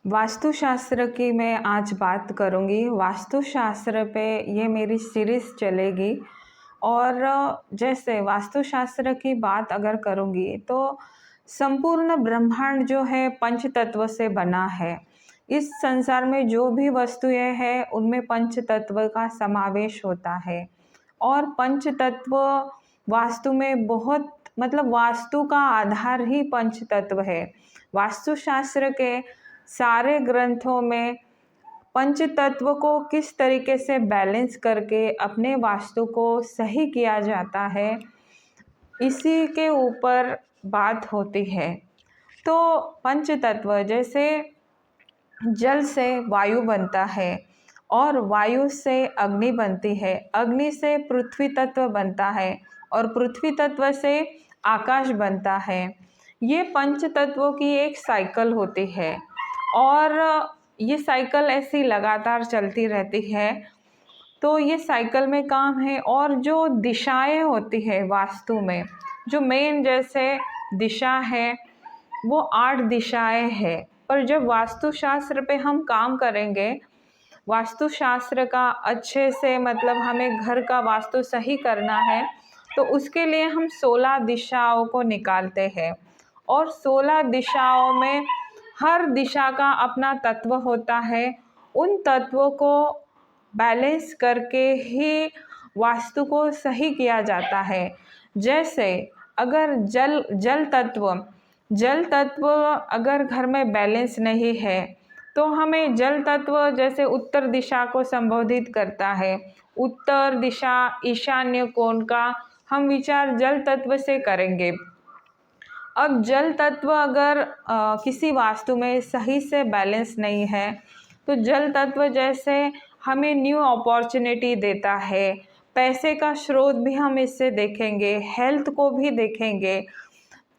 वास्तुशास्त्र की मैं आज बात करूँगी। वास्तुशास्त्र पे ये मेरी सीरीज़ चलेगी। और जैसे वास्तुशास्त्र की बात अगर करूँगी तो संपूर्ण ब्रह्मांड जो है पंच तत्व से बना है। इस संसार में जो भी वस्तुएं हैं उनमें पंच तत्व का समावेश होता है। और पंच तत्व वास्तु में बहुत वास्तु का आधार ही पंच तत्व है। वास्तुशास्त्र के सारे ग्रंथों में पंच तत्व को किस तरीके से बैलेंस करके अपने वास्तु को सही किया जाता है, इसी के ऊपर बात होती है। तो पंच तत्व जैसे जल से वायु बनता है और वायु से अग्नि बनती है, अग्नि से पृथ्वी तत्व बनता है और पृथ्वी तत्व से आकाश बनता है। ये पंच तत्वों की एक साइकिल होती है और ये साइकिल ऐसी लगातार चलती रहती है। तो ये साइकिल में काम है। और जो दिशाएं होती है वास्तु में, जो मेन जैसे दिशा है वो 8 दिशाएं हैं। पर जब वास्तुशास्त्र पे हम काम करेंगे, वास्तुशास्त्र का अच्छे से हमें घर का वास्तु सही करना है, तो उसके लिए हम 16 दिशाओं को निकालते हैं। और 16 दिशाओं में हर दिशा का अपना तत्व होता है। उन तत्वों को बैलेंस करके ही वास्तु को सही किया जाता है। जैसे अगर जल तत्व अगर घर में बैलेंस नहीं है तो हमें जल तत्व जैसे उत्तर दिशा को संबोधित करता है। उत्तर दिशा ईशान्य कोण का हम विचार जल तत्व से करेंगे। अब जल तत्व अगर किसी वास्तु में सही से बैलेंस नहीं है तो जल तत्व जैसे हमें न्यू अपॉर्चुनिटी देता है, पैसे का स्रोत भी हम इससे देखेंगे, हेल्थ को भी देखेंगे।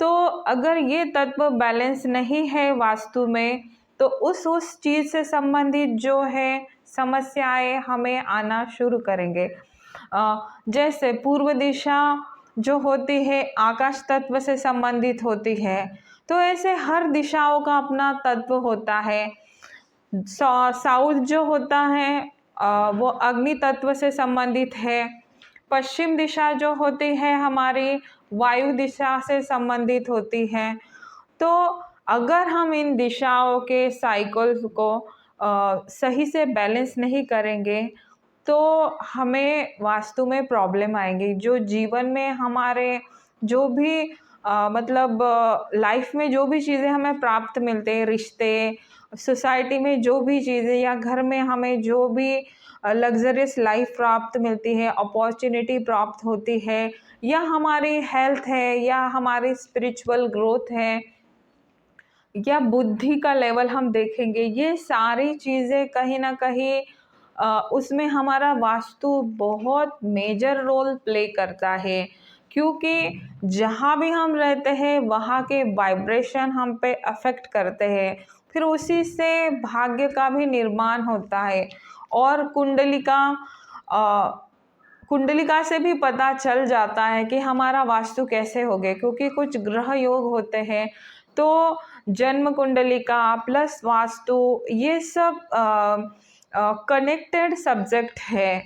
तो अगर ये तत्व बैलेंस नहीं है वास्तु में तो उस चीज़ से संबंधित जो है समस्याएं हमें आना शुरू करेंगे। जैसे पूर्व दिशा जो होती है आकाश तत्व से संबंधित होती है, तो ऐसे हर दिशाओं का अपना तत्व होता है। साउथ जो होता है वो अग्नि तत्व से संबंधित है। पश्चिम दिशा जो होती है हमारी वायु दिशा से संबंधित होती है। तो अगर हम इन दिशाओं के साइकिल्स को सही से बैलेंस नहीं करेंगे तो हमें वास्तु में प्रॉब्लम आएंगी। जो जीवन में हमारे जो भी लाइफ में जो भी चीज़ें हमें प्राप्त मिलते हैं, रिश्ते, सोसाइटी में जो भी चीज़ें या घर में हमें जो भी लग्जरियस लाइफ प्राप्त मिलती है, अपॉर्चुनिटी प्राप्त होती है, या हमारी हेल्थ है, या हमारी स्पिरिचुअल ग्रोथ है, या बुद्धि का लेवल हम देखेंगे, ये सारी चीज़ें कहीं ना कहीं उसमें हमारा वास्तु बहुत मेजर रोल प्ले करता है। क्योंकि जहाँ भी हम रहते हैं वहाँ के वाइब्रेशन हम पे अफेक्ट करते हैं, फिर उसी से भाग्य का भी निर्माण होता है। और कुंडलिका से भी पता चल जाता है कि हमारा वास्तु कैसे हो गए, क्योंकि कुछ ग्रह योग होते हैं। तो जन्म कुंडलिका प्लस वास्तु ये सब कनेक्टेड सब्जेक्ट है।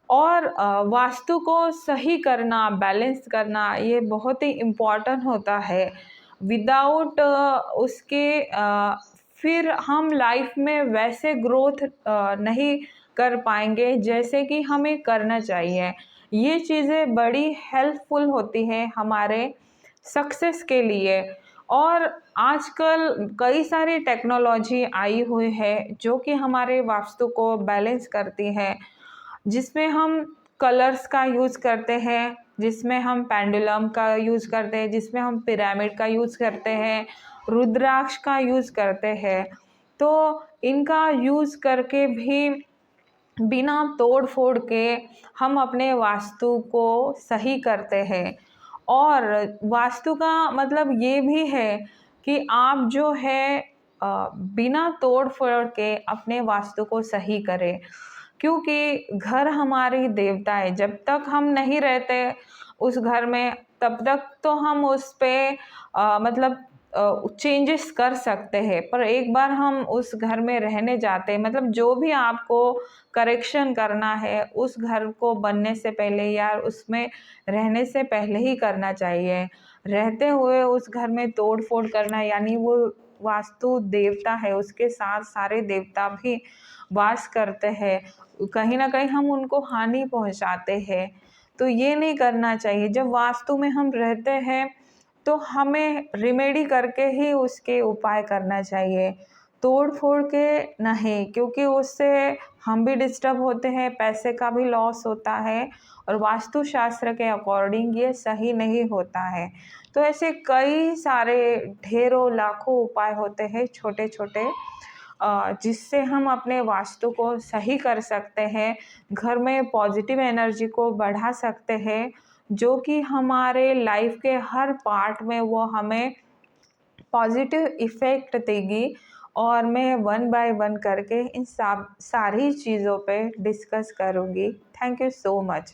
और वास्तु को सही करना, बैलेंस करना ये बहुत ही इम्पोर्टेंट होता है। विदाउट उसके फिर हम लाइफ में वैसे ग्रोथ नहीं कर पाएंगे जैसे कि हमें करना चाहिए। ये चीज़ें बड़ी हेल्पफुल होती है हमारे सक्सेस के लिए। और आजकल कई सारी टेक्नोलॉजी आई हुई है जो कि हमारे वास्तु को बैलेंस करती है, जिसमें हम कलर्स का यूज़ करते हैं, जिसमें हम पेंडुलम का यूज़ करते हैं, जिसमें हम पिरामिड का यूज़ करते हैं, रुद्राक्ष का यूज़ करते हैं। तो इनका यूज़ करके भी बिना तोड़ फोड़ के हम अपने वास्तु को सही करते हैं। और वास्तु का ये भी है कि आप जो है बिना तोड़ फोड़ के अपने वास्तु को सही करें। क्योंकि घर हमारी देवता है, जब तक हम नहीं रहते उस घर में तब तक तो हम उस पे चेंजेस कर सकते हैं। पर एक बार हम उस घर में रहने जाते हैं, मतलब जो भी आपको करेक्शन करना है उस घर को बनने से पहले या उसमें रहने से पहले ही करना चाहिए। रहते हुए उस घर में तोड़ फोड़ करना, यानी वो वास्तु देवता है, उसके साथ सारे देवता भी वास करते हैं, कहीं ना कहीं हम उनको हानि पहुंचाते हैं। तो ये नहीं करना चाहिए। जब वास्तु में हम रहते हैं तो हमें रिमेडी करके ही उसके उपाय करना चाहिए, तोड़ फोड़ के नहीं, क्योंकि उससे हम भी डिस्टर्ब होते हैं, पैसे का भी लॉस होता है और वास्तु शास्त्र के अकॉर्डिंग ये सही नहीं होता है। तो ऐसे कई सारे ढेरों लाखों उपाय होते हैं छोटे छोटे, जिससे हम अपने वास्तु को सही कर सकते हैं, घर में पॉजिटिव एनर्जी को बढ़ा सकते हैं, जो कि हमारे लाइफ के हर पार्ट में वो हमें पॉजिटिव इफ़ेक्ट देगी। और मैं वन बाय वन करके इन सारी चीज़ों पे डिस्कस करूँगी। Thank you so much.